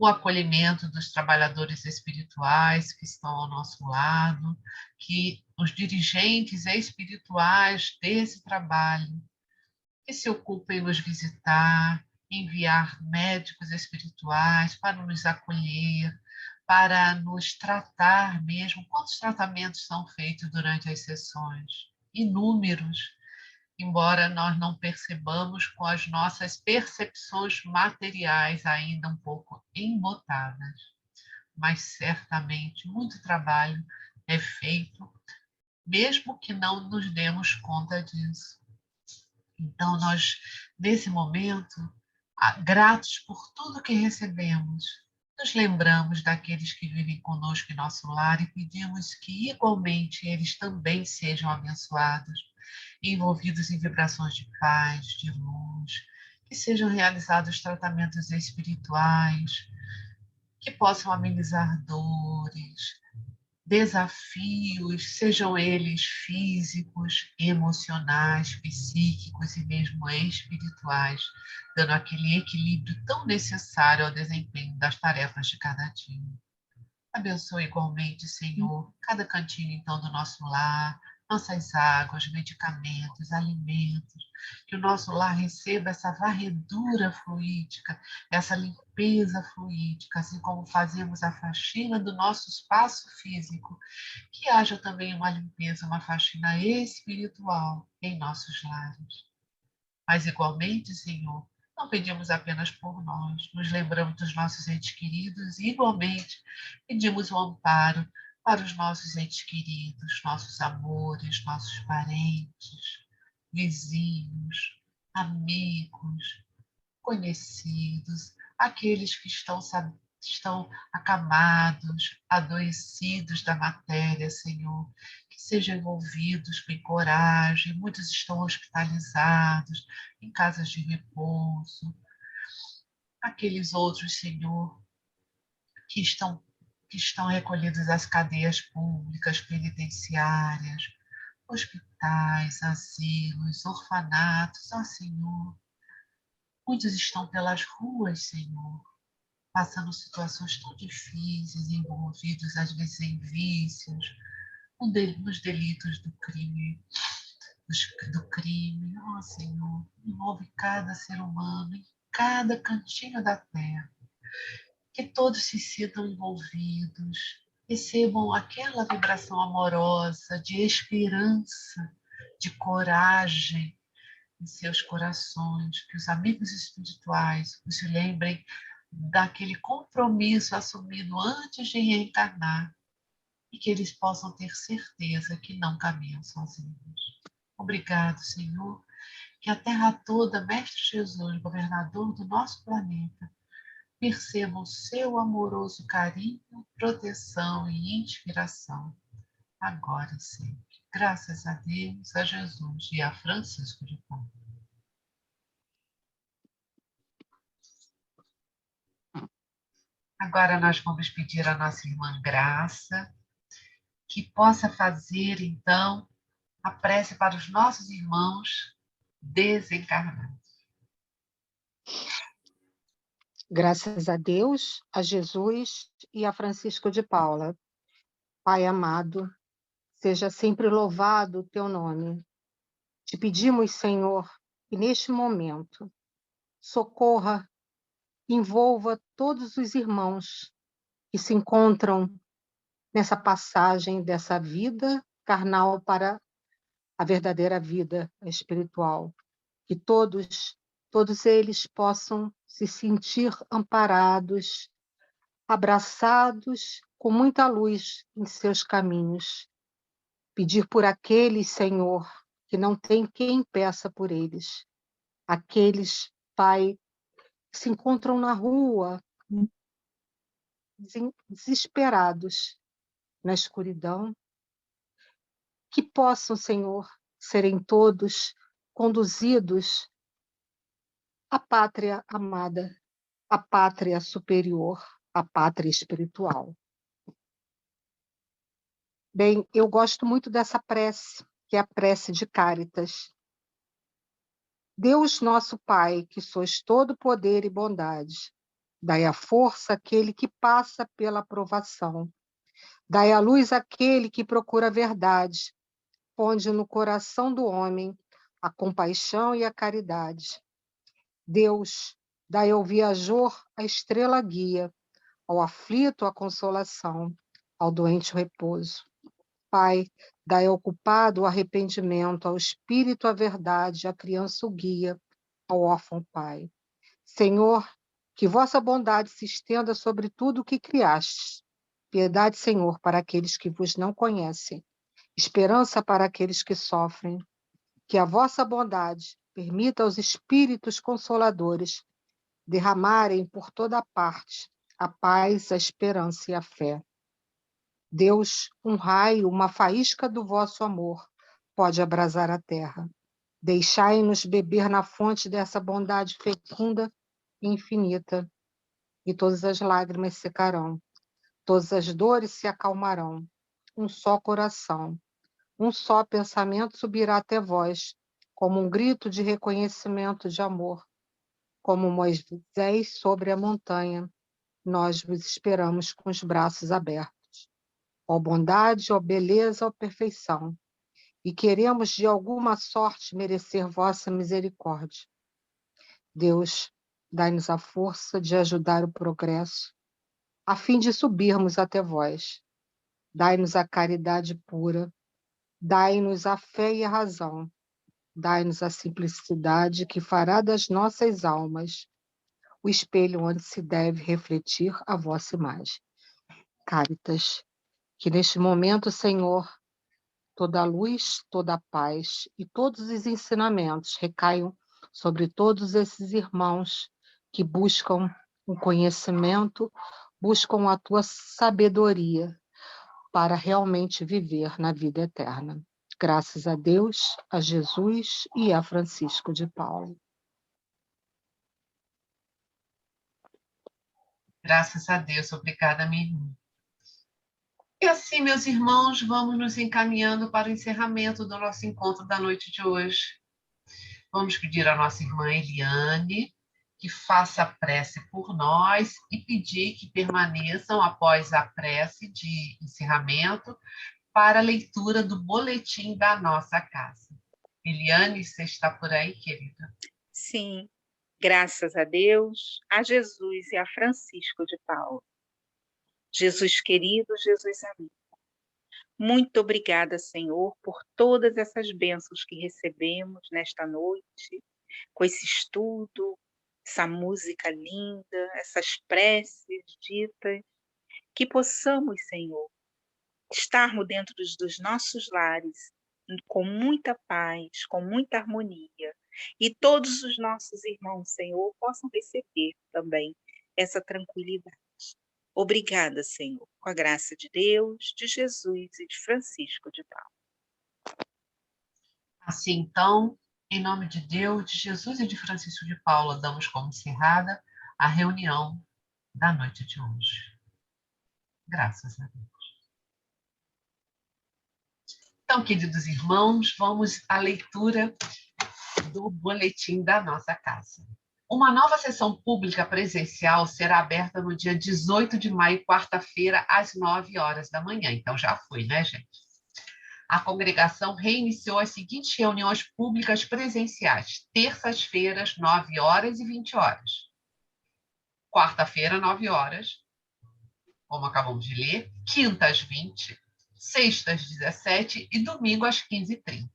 o acolhimento dos trabalhadores espirituais que estão ao nosso lado, que os dirigentes espirituais desse trabalho, que se ocupem em nos visitar, enviar médicos espirituais para nos acolher, para nos tratar mesmo. Quantos tratamentos são feitos durante as sessões? Inúmeros, embora nós não percebamos com as nossas percepções materiais ainda um pouco embotadas. Mas certamente muito trabalho é feito, mesmo que não nos demos conta disso. Então, nós, nesse momento, gratos por tudo que recebemos, nos lembramos daqueles que vivem conosco em nosso lar e pedimos que, igualmente, eles também sejam abençoados, envolvidos em vibrações de paz, de luz, que sejam realizados tratamentos espirituais, que possam amenizar dores, desafios, sejam eles físicos, emocionais, psíquicos e mesmo espirituais, dando aquele equilíbrio tão necessário ao desempenho das tarefas de cada dia. Abençoe igualmente, Senhor, cada cantinho, então, do nosso lar, nossas águas, medicamentos, alimentos, que o nosso lar receba essa varredura fluídica, essa limpeza fluídica, assim como fazemos a faxina do nosso espaço físico, que haja também uma limpeza, uma faxina espiritual em nossos lares. Mas, igualmente, Senhor, não pedimos apenas por nós, nos lembramos dos nossos entes queridos e, igualmente, pedimos o amparo para os nossos entes queridos, nossos amores, nossos parentes, vizinhos, amigos, conhecidos, aqueles que estão estão acamados, adoecidos da matéria, Senhor, que sejam envolvidos com coragem. Muitos estão hospitalizados, em casas de repouso. Aqueles outros, Senhor, que estão recolhidos às cadeias públicas, penitenciárias, hospitais, asilos, orfanatos, ó Senhor. Muitos estão pelas ruas, Senhor, passando situações tão difíceis, envolvidos às vezes em vícios, nos delitos do crime, ó Senhor, envolve cada ser humano em cada cantinho da terra, que todos se sintam envolvidos, recebam aquela vibração amorosa de esperança, de coragem em seus corações, que os amigos espirituais os lembrem daquele compromisso assumido antes de reencarnar e que eles possam ter certeza que não caminham sozinhos. Obrigado, Senhor, que a terra toda, Mestre Jesus, governador do nosso planeta, perceba o seu amoroso carinho, proteção e inspiração, agora e sempre. Graças a Deus, a Jesus e a Francisco de Paula. Agora nós vamos pedir à nossa irmã Graça que possa fazer, então, a prece para os nossos irmãos desencarnados. Graças a Deus, a Jesus e a Francisco de Paula. Pai amado, seja sempre louvado o teu nome. Te pedimos, Senhor, que neste momento socorra, envolva todos os irmãos que se encontram nessa passagem dessa vida carnal para a verdadeira vida espiritual. Que todos eles possam se sentir amparados, abraçados com muita luz em seus caminhos. Pedir por aqueles, Senhor, que não tem quem peça por eles. Aqueles, Pai, que se encontram na rua, desesperados, na escuridão, que possam, Senhor, serem todos conduzidos à pátria amada, à pátria superior, à pátria espiritual. Bem, eu gosto muito dessa prece, que é a prece de Cáritas. Deus nosso Pai, que sois todo poder e bondade, dai a força àquele que passa pela provação. Dai a luz àquele que procura a verdade. Ponde no coração do homem a compaixão e a caridade. Deus, dai ao viajor a estrela guia, ao aflito a consolação, ao doente o repouso. Pai, dai ao culpado o arrependimento, ao espírito a verdade, à criança o guia, ao órfão Pai. Senhor, que vossa bondade se estenda sobre tudo o que criastes. Piedade, Senhor, para aqueles que vos não conhecem. Esperança para aqueles que sofrem. Que a vossa bondade permita aos espíritos consoladores derramarem por toda parte a paz, a esperança e a fé. Deus, um raio, uma faísca do vosso amor pode abrasar a terra. Deixai-nos beber na fonte dessa bondade fecunda e infinita, e todas as lágrimas secarão, todas as dores se acalmarão. Um só coração, um só pensamento subirá até vós, como um grito de reconhecimento de amor. Como Moisés sobre a montanha, nós vos esperamos com os braços abertos. Ó bondade, ó beleza, ó perfeição, e queremos de alguma sorte merecer vossa misericórdia. Deus, dai-nos a força de ajudar o progresso, a fim de subirmos até vós. Dai-nos a caridade pura, dai-nos a fé e a razão, dai-nos a simplicidade que fará das nossas almas o espelho onde se deve refletir a vossa imagem. Cáritas, que neste momento, Senhor, toda a luz, toda a paz e todos os ensinamentos recaiam sobre todos esses irmãos que buscam um conhecimento buscam a tua sabedoria para realmente viver na vida eterna. Graças a Deus, a Jesus e a Francisco de Paula. Graças a Deus, obrigada, minha irmã. E assim, meus irmãos, vamos nos encaminhando para o encerramento do nosso encontro da noite de hoje. Vamos pedir à nossa irmã Eliane que faça a prece por nós e pedir que permaneçam após a prece de encerramento para a leitura do boletim da nossa casa. Eliane, você está por aí, querida? Sim, graças a Deus, a Jesus e a Francisco de Paula. Jesus querido, Jesus amigo. Muito obrigada, Senhor, por todas essas bênçãos que recebemos nesta noite, com esse estudo, essa música linda, essas preces ditas, que possamos, Senhor, estarmos dentro dos nossos lares com muita paz, com muita harmonia, e todos os nossos irmãos, Senhor, possam receber também essa tranquilidade. Obrigada, Senhor, com a graça de Deus, de Jesus e de Francisco de Paula. Assim, então, em nome de Deus, de Jesus e de Francisco de Paula, damos como encerrada a reunião da noite de hoje. Graças a Deus. Então, queridos irmãos, vamos à leitura do boletim da nossa casa. Uma nova sessão pública presencial será aberta no dia 18 de maio, quarta-feira, às 9 horas da manhã. Então, já foi, né, gente? A congregação reiniciou as seguintes reuniões públicas presenciais: terças-feiras, 9 horas e 20 horas. Quarta-feira, 9 horas, como acabamos de ler. Quinta, às 20, sexta, às 17 e domingo, às 15h30.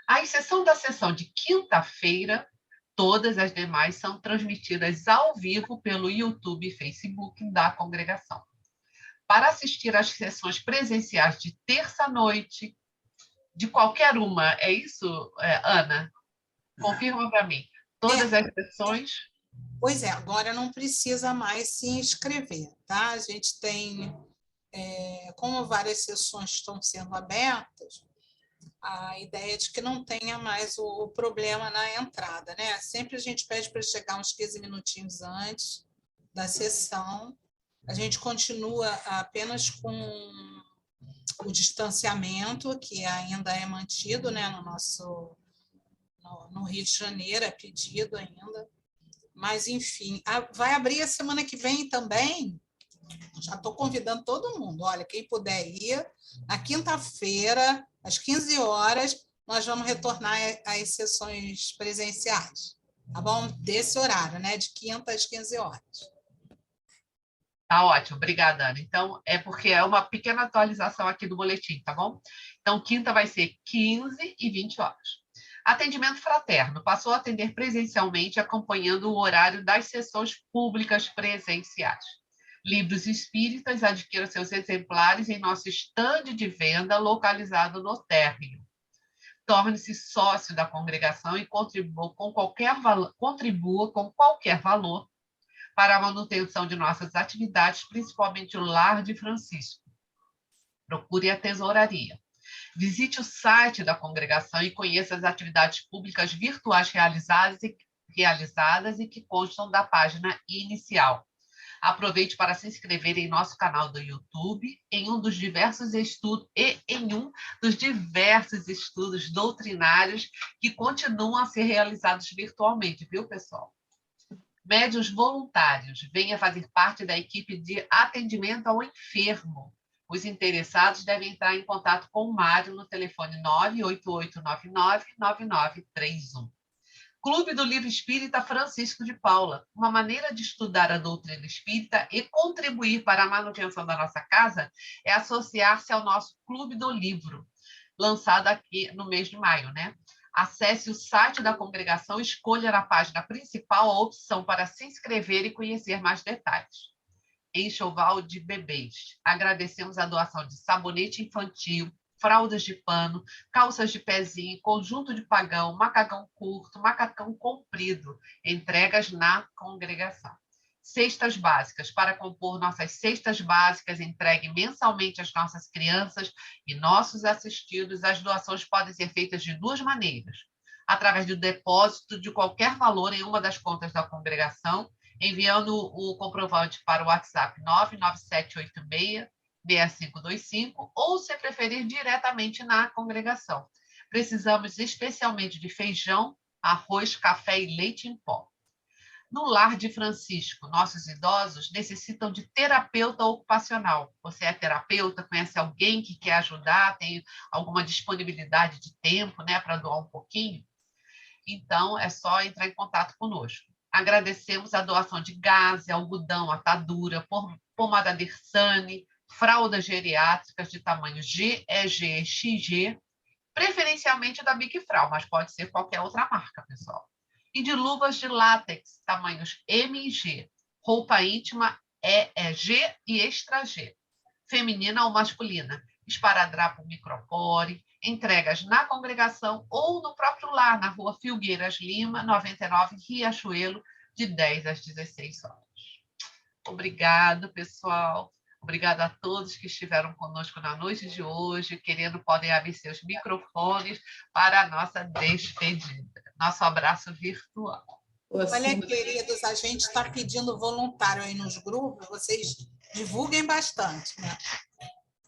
À exceção da sessão de quinta-feira, todas as demais são transmitidas ao vivo pelo YouTube e Facebook da congregação. Para assistir às sessões presenciais de terça-noite, de qualquer uma, é isso, Ana? Confirma para mim. Todas as sessões? Pois é, agora não precisa mais se inscrever, tá? A gente tem, como várias sessões estão sendo abertas, a ideia é de que não tenha mais o problema na entrada, né? Sempre a gente pede para chegar uns 15 minutinhos antes da sessão. A gente continua apenas com o distanciamento, que ainda é mantido, né, no Rio de Janeiro, é pedido ainda. Mas, enfim, vai abrir a semana que vem também. Já estou convidando todo mundo. Olha, quem puder ir, na quinta-feira, às 15 horas, nós vamos retornar às sessões presenciais. Tá bom? Desse horário, né? De quinta às 15 horas. Tá ótimo, obrigada, Ana. Então, é porque é uma pequena atualização aqui do boletim, tá bom? Então, quinta vai ser 15 e 20 horas. Atendimento fraterno. Passou a atender presencialmente, acompanhando o horário das sessões públicas presenciais. Livros espíritas, adquira seus exemplares em nosso estande de venda localizado no térreo. Torne-se sócio da congregação e contribua com qualquer valor para a manutenção de nossas atividades, principalmente o Lar de Francisco. Procure a tesouraria. Visite o site da congregação e conheça as atividades públicas virtuais realizadas e que constam da página inicial. Aproveite para se inscrever em nosso canal do YouTube, em um dos diversos estudos doutrinários que continuam a ser realizados virtualmente, viu, pessoal? Médiuns voluntários, venha fazer parte da equipe de atendimento ao enfermo. Os interessados devem entrar em contato com o Mário no telefone 98899-9931. Clube do Livro Espírita Francisco de Paula. Uma maneira de estudar a doutrina espírita e contribuir para a manutenção da nossa casa é associar-se ao nosso Clube do Livro, lançado aqui no mês de maio, né? Acesse o site da congregação e escolha na página principal a opção para se inscrever e conhecer mais detalhes. Enxoval de bebês. Agradecemos a doação de sabonete infantil, fraldas de pano, calças de pezinho, conjunto de pagão, macacão curto, macacão comprido, entregas na congregação. cestas básicas, para compor nossas cestas básicas entregue mensalmente às nossas crianças e nossos assistidos. As doações podem ser feitas de duas maneiras: através do depósito de qualquer valor em uma das contas da congregação, enviando o comprovante para o WhatsApp 99786-6525, ou, se preferir, diretamente na congregação. Precisamos especialmente de feijão, arroz, café e leite em pó. No Lar de Francisco, nossos idosos necessitam de terapeuta ocupacional. Você é terapeuta, conhece alguém que quer ajudar, tem alguma disponibilidade de tempo, né, para doar um pouquinho? Então, é só entrar em contato conosco. Agradecemos a doação de gaze, algodão, atadura, pomada Dersane, fraldas geriátricas de tamanho G, EG, XG, preferencialmente da Big Frau, mas pode ser qualquer outra marca, pessoal. E de luvas de látex, tamanhos M e G, roupa íntima EG e extra G, feminina ou masculina, esparadrapo micropore, entregas na congregação ou no próprio lar, na rua Filgueiras Lima, 99, Riachuelo, de 10 às 16 horas. Obrigado, pessoal. Obrigada a todos que estiveram conosco na noite de hoje. Querendo, podem abrir seus microfones para a nossa despedida. Nosso abraço virtual. Olha, queridos, a gente está pedindo voluntário aí nos grupos, vocês divulguem bastante, né?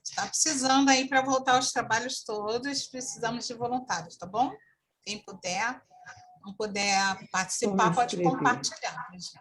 Está precisando aí para voltar aos trabalhos todos, precisamos de voluntários, tá bom? Quem puder, não puder participar, pode compartilhar, gente.